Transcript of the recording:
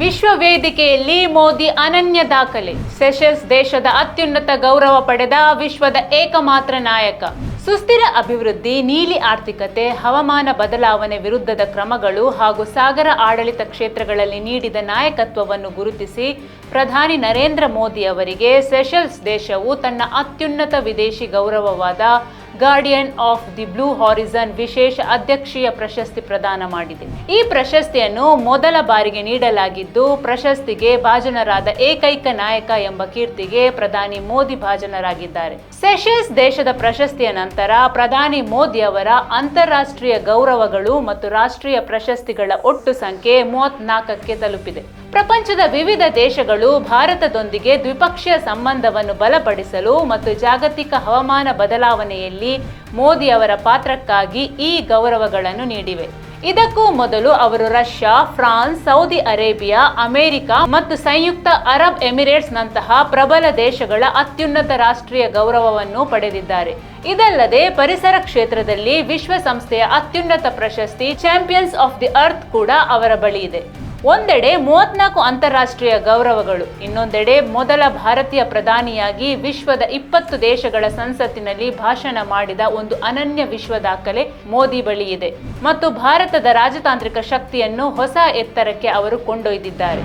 ವಿಶ್ವ ವೇದಿಕೆಯಲ್ಲಿ ಮೋದಿ ಅನನ್ಯ ದಾಖಲೆ. ಸೆಷಲ್ಸ್ ದೇಶದ ಅತ್ಯುನ್ನತ ಗೌರವ ಪಡೆದ ವಿಶ್ವದ ಏಕಮಾತ್ರ ನಾಯಕ. ಸುಸ್ಥಿರ ಅಭಿವೃದ್ಧಿ, ನೀಲಿ ಆರ್ಥಿಕತೆ, ಹವಾಮಾನ ಬದಲಾವಣೆ ವಿರುದ್ಧದ ಕ್ರಮಗಳು ಹಾಗೂ ಸಾಗರ ಆಡಳಿತ ಕ್ಷೇತ್ರಗಳಲ್ಲಿ ನೀಡಿದ ನಾಯಕತ್ವವನ್ನು ಗುರುತಿಸಿ ಪ್ರಧಾನಿ ನರೇಂದ್ರ ಮೋದಿ ಅವರಿಗೆ ಸೆಷಲ್ಸ್ ದೇಶವು ತನ್ನ ಅತ್ಯುನ್ನತ ವಿದೇಶಿ ಗೌರವವಾದ ಗಾರ್ಡಿಯನ್ ಆಫ್ ದಿ ಬ್ಲೂ ಹಾರಿಝನ್ ವಿಶೇಷ ಅಧ್ಯಕ್ಷೀಯ ಪ್ರಶಸ್ತಿ ಪ್ರದಾನ ಮಾಡಿದೆ. ಈ ಪ್ರಶಸ್ತಿಯನ್ನು ಮೊದಲ ಬಾರಿಗೆ ನೀಡಲಾಗಿದ್ದು, ಪ್ರಶಸ್ತಿಗೆ ಭಾಜನರಾದ ಏಕೈಕ ನಾಯಕ ಎಂಬ ಕೀರ್ತಿಗೆ ಪ್ರಧಾನಿ ಮೋದಿ ಭಾಜನರಾಗಿದ್ದಾರೆ. ಸೆಷಲ್ಸ್ ದೇಶದ ಪ್ರಶಸ್ತಿಯ ನಂತರ ಪ್ರಧಾನಿ ಮೋದಿ ಅವರ ಅಂತಾರಾಷ್ಟ್ರೀಯ ಗೌರವಗಳು ಮತ್ತು ರಾಷ್ಟ್ರೀಯ ಪ್ರಶಸ್ತಿಗಳ ಒಟ್ಟು ಸಂಖ್ಯೆ 34ಕ್ಕೆ ತಲುಪಿದೆ. ಪ್ರಪಂಚದ ವಿವಿಧ ದೇಶಗಳು ಭಾರತದೊಂದಿಗೆ ದ್ವಿಪಕ್ಷೀಯ ಸಂಬಂಧವನ್ನು ಬಲಪಡಿಸಲು ಮತ್ತು ಜಾಗತಿಕ ಹವಾಮಾನ ಬದಲಾವಣೆಯಲ್ಲಿ ಮೋದಿ ಅವರ ಪಾತ್ರಕ್ಕಾಗಿ ಈ ಗೌರವಗಳನ್ನು ನೀಡಿವೆ. ಇದಕ್ಕೂ ಮೊದಲು ಅವರು Russia, France, Saudi Arabia, America ಮತ್ತು ಸಂಯುಕ್ತ ಅರಬ್ ಎಮಿರೇಟ್ಸ್ ನಂತಹ ಪ್ರಬಲ ದೇಶಗಳ ಅತ್ಯುನ್ನತ ರಾಷ್ಟ್ರೀಯ ಗೌರವವನ್ನು ಪಡೆದಿದ್ದಾರೆ. ಇದಲ್ಲದೆ ಪರಿಸರ ಕ್ಷೇತ್ರದಲ್ಲಿ ವಿಶ್ವಸಂಸ್ಥೆಯ ಅತ್ಯುನ್ನತ ಪ್ರಶಸ್ತಿ ಚಾಂಪಿಯನ್ಸ್ ಆಫ್ ದಿ ಅರ್ತ್ ಕೂಡ ಅವರ ಬಳಿ ಇದೆ. ಒಂದೆಡೆ 34 ಅಂತಾರಾಷ್ಟ್ರೀಯ ಗೌರವಗಳು, ಇನ್ನೊಂದೆಡೆ ಮೊದಲ ಭಾರತೀಯ ಪ್ರಧಾನಿಯಾಗಿ ವಿಶ್ವದ 20 ದೇಶಗಳ ಸಂಸತ್ತಿನಲ್ಲಿ ಭಾಷಣ ಮಾಡಿದ ಒಂದು ಅನನ್ಯ ವಿಶ್ವ ದಾಖಲೆ ಮೋದಿ ಬಳಿ ಇದೆ ಮತ್ತು ಭಾರತದ ರಾಜತಾಂತ್ರಿಕ ಶಕ್ತಿಯನ್ನು ಹೊಸ ಎತ್ತರಕ್ಕೆ ಅವರು ಕೊಂಡೊಯ್ದಿದ್ದಾರೆ.